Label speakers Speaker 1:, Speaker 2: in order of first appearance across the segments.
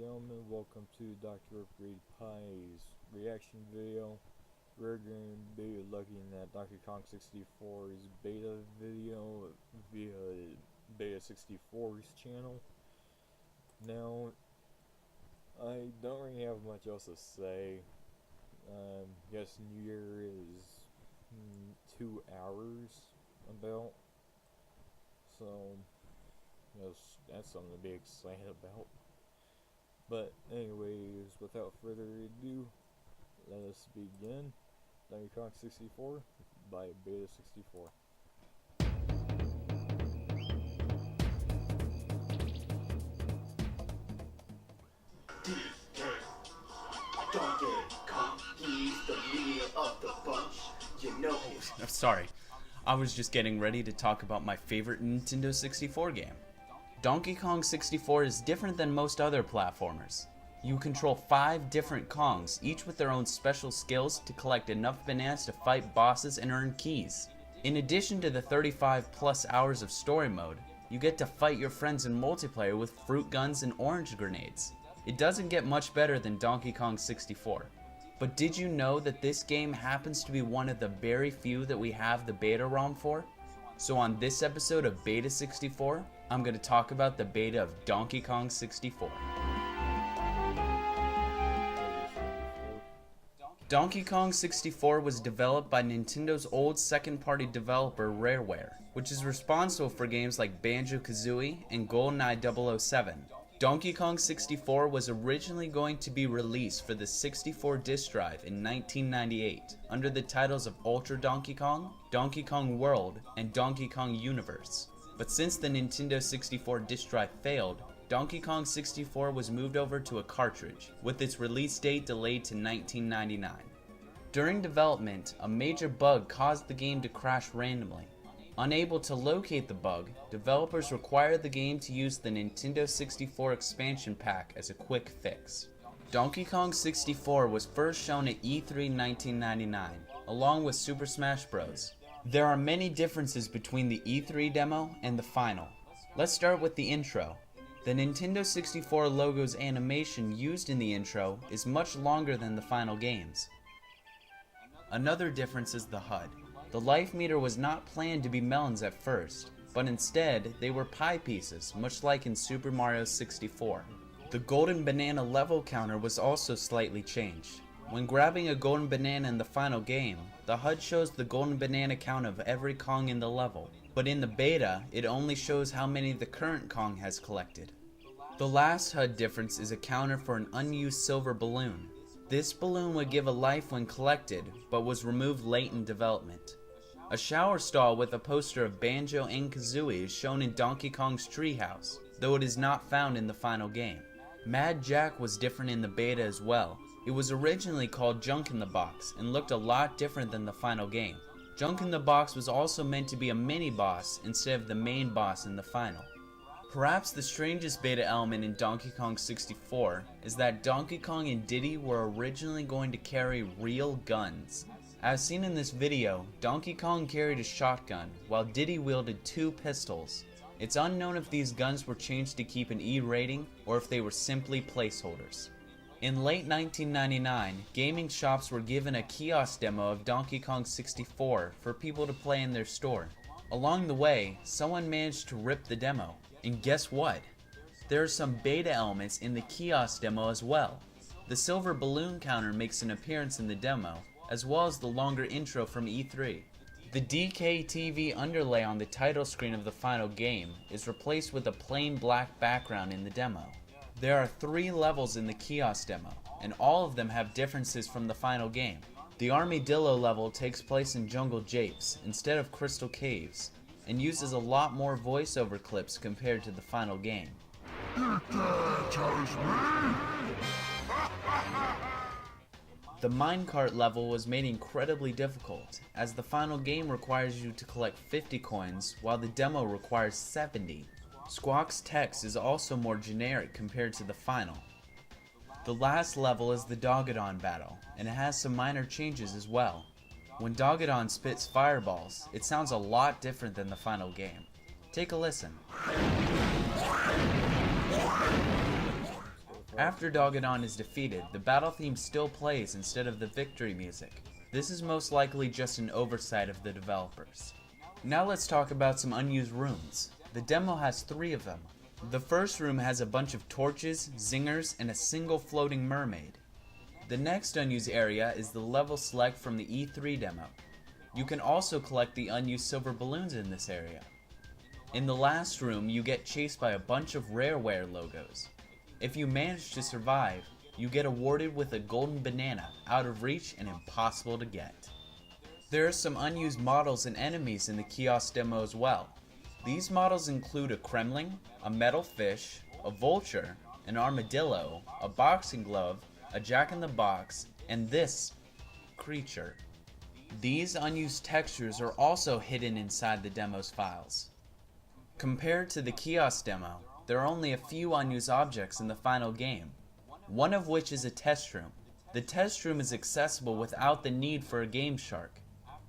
Speaker 1: gentlemen, welcome to Dr. Upgrade Pie's reaction video. We're going to be looking at Donkey Kong 64's beta video via Beta 64's channel. Now, I don't really have much else to say. Yes, New Year is 2 hours about, so yes, that's something to be excited about. But anyways, without further ado, let us begin. Donkey Kong 64 by Beta 64.
Speaker 2: Donkey Kong, he's the leader of the bunch. You know him.
Speaker 3: I'm sorry. I was just getting ready to talk about my favorite Nintendo 64 game. Donkey Kong 64 is different than most other platformers. You control 5 different Kongs, each with their own special skills to collect enough bananas to fight bosses and earn keys. In addition to the 35 plus hours of story mode, you get to fight your friends in multiplayer with fruit guns and orange grenades. It doesn't get much better than Donkey Kong 64. But did you know that this game happens to be one of the very few that we have the beta ROM for? So on this episode of Beta 64, I'm going to talk about the beta of Donkey Kong 64. Donkey Kong 64 was developed by Nintendo's old second-party developer Rareware, which is responsible for games like Banjo-Kazooie and GoldenEye 007. Donkey Kong 64 was originally going to be released for the 64 disk drive in 1998 under the titles of Ultra Donkey Kong World, and Donkey Kong Universe. But since the Nintendo 64 disk drive failed, Donkey Kong 64 was moved over to a cartridge, with its release date delayed to 1999. During development, a major bug caused the game to crash randomly. Unable to locate the bug, developers required the game to use the Nintendo 64 expansion pack as a quick fix. Donkey Kong 64 was first shown at E3 1999, along with Super Smash Bros. There are many differences between the E3 demo and the final. Let's start with the intro. The Nintendo 64 logo's animation used in the intro is much longer than the final games. Another difference is the HUD. The life meter was not planned to be melons at first, but instead they were pie pieces, much like in Super Mario 64. The golden banana level counter was also slightly changed. When grabbing a golden banana in the final game, the HUD shows the golden banana count of every Kong in the level, but in the beta, it only shows how many the current Kong has collected. The last HUD difference is a counter for an unused silver balloon. This balloon would give a life when collected, but was removed late in development. A shower stall with a poster of Banjo and Kazooie is shown in Donkey Kong's treehouse, though it is not found in the final game. Mad Jack was different in the beta as well. It was originally called Junk in the Box and looked a lot different than the final game. Junk in the Box was also meant to be a mini-boss instead of the main boss in the final. Perhaps the strangest beta element in Donkey Kong 64 is that Donkey Kong and Diddy were originally going to carry real guns. As seen in this video, Donkey Kong carried a shotgun, while Diddy wielded 2 pistols. It's unknown if these guns were changed to keep an E rating, or if they were simply placeholders. In late 1999, gaming shops were given a kiosk demo of Donkey Kong 64 for people to play in their store. Along the way, someone managed to rip the demo. And guess what? There are some beta elements in the kiosk demo as well. The silver balloon counter makes an appearance in the demo, as well as the longer intro from E3. The DKTV underlay on the title screen of the final game is replaced with a plain black background in the demo. There are 3 levels in the kiosk demo, and all of them have differences from the final game. The Armadillo level takes place in Jungle Japes instead of Crystal Caves, and uses a lot more voiceover clips compared to the final game. The minecart level was made incredibly difficult, as the final game requires you to collect 50 coins, while the demo requires 70. Squawk's text is also more generic compared to the final. The last level is the Dogadon battle, and it has some minor changes as well. When Dogadon spits fireballs, it sounds a lot different than the final game. Take a listen. After Dogadon is defeated, the battle theme still plays instead of the victory music. This is most likely just an oversight of the developers. Now let's talk about some unused rooms. The demo has 3 of them. The first room has a bunch of torches, zingers, and a single floating mermaid. The next unused area is the level select from the E3 demo. You can also collect the unused silver balloons in this area. In the last room, you get chased by a bunch of Rareware logos. If you manage to survive, you get awarded with a golden banana, out of reach and impossible to get. There are some unused models and enemies in the kiosk demo as well. These models include a Kremling, a metal fish, a vulture, an armadillo, a boxing glove, a jack-in-the-box, and this creature. These unused textures are also hidden inside the demo's files. Compared to the kiosk demo, there are only a few unused objects in the final game, one of which is a test room. The test room is accessible without the need for a Game Shark.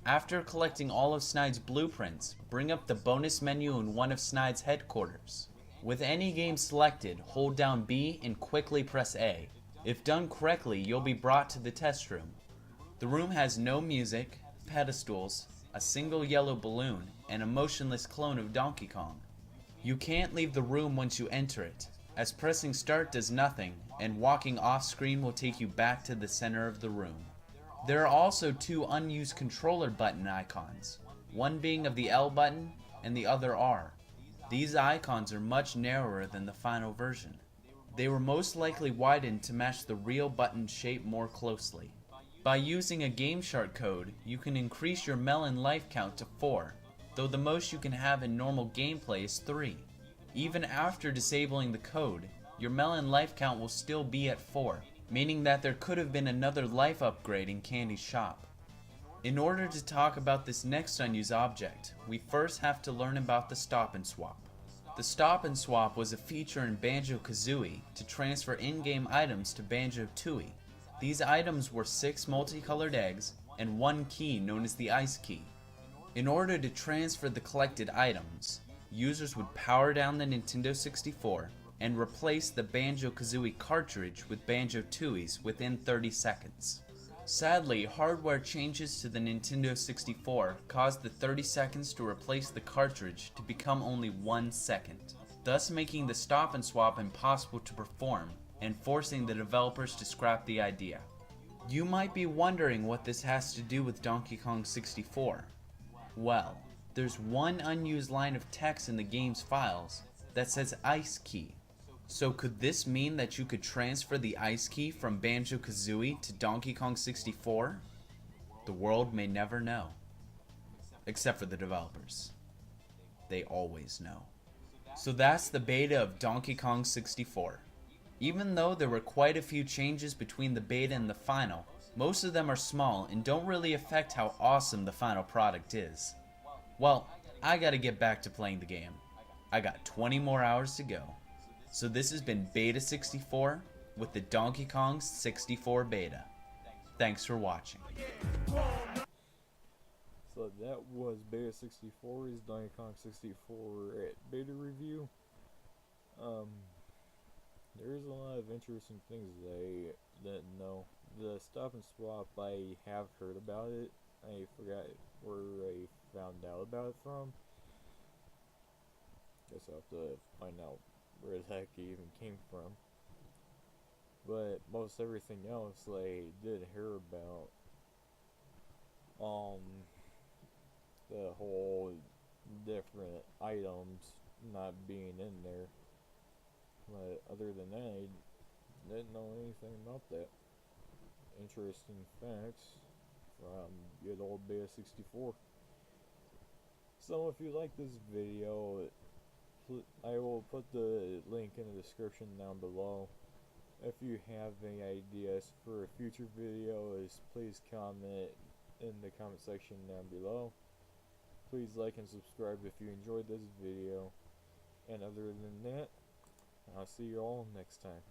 Speaker 3: After collecting all of Snide's blueprints, bring up the bonus menu in one of Snide's headquarters. With any game selected, hold down B and quickly press A. If done correctly, you'll be brought to the test room. The room has no music, pedestals, a single yellow balloon, and a motionless clone of Donkey Kong. You can't leave the room once you enter it, as pressing start does nothing, and walking off screen will take you back to the center of the room. There are also 2 unused controller button icons, one being of the L button and the other R. These icons are much narrower than the final version. They were most likely widened to match the real button shape more closely. By using a Game Shark code, you can increase your melon life count to 4, though the most you can have in normal gameplay is 3. Even after disabling the code, your melon life count will still be at 4, meaning that there could have been another life upgrade in Candy's shop. In order to talk about this next unused object, we first have to learn about the Stop and Swap. The Stop and Swap was a feature in Banjo-Kazooie to transfer in-game items to Banjo-Tooie. These items were 6 multicolored eggs and 1 key known as the Ice Key. In order to transfer the collected items, users would power down the Nintendo 64 and replace the Banjo-Kazooie cartridge with Banjo-Tooie's within 30 seconds. Sadly, hardware changes to the Nintendo 64 caused the 30 seconds to replace the cartridge to become only 1 second, thus making the Stop and Swap impossible to perform and forcing the developers to scrap the idea. You might be wondering what this has to do with Donkey Kong 64. Well, there's one unused line of text in the game's files that says Ice Key. So could this mean that you could transfer the Ice Key from Banjo-Kazooie to Donkey Kong 64? The world may never know. Except for the developers. They always know. So that's the beta of Donkey Kong 64. Even though there were quite a few changes between the beta and the final, most of them are small and don't really affect how awesome the final product is. Well, I gotta get back to playing the game. I got 20 more hours to go. So this has been Beta 64 with the Donkey Kong 64 beta. Thanks for watching.
Speaker 1: So that was Beta 64's Donkey Kong 64 beta review. There's a lot of interesting things I didn't know. The Stop and Swap, I have heard about it. I forgot where I found out about it from. Guess I'll have to find out where the heck it even came from. But most everything else I did hear about. The whole different items not being in there. But other than that, I didn't know anything about that. Interesting facts from good old Beta 64. So if you like this video, I will put the link in the description down below. If you have any ideas for future videos, please comment in the comment section down below. Please like and subscribe if you enjoyed this video. And other than that, I'll see you all next time.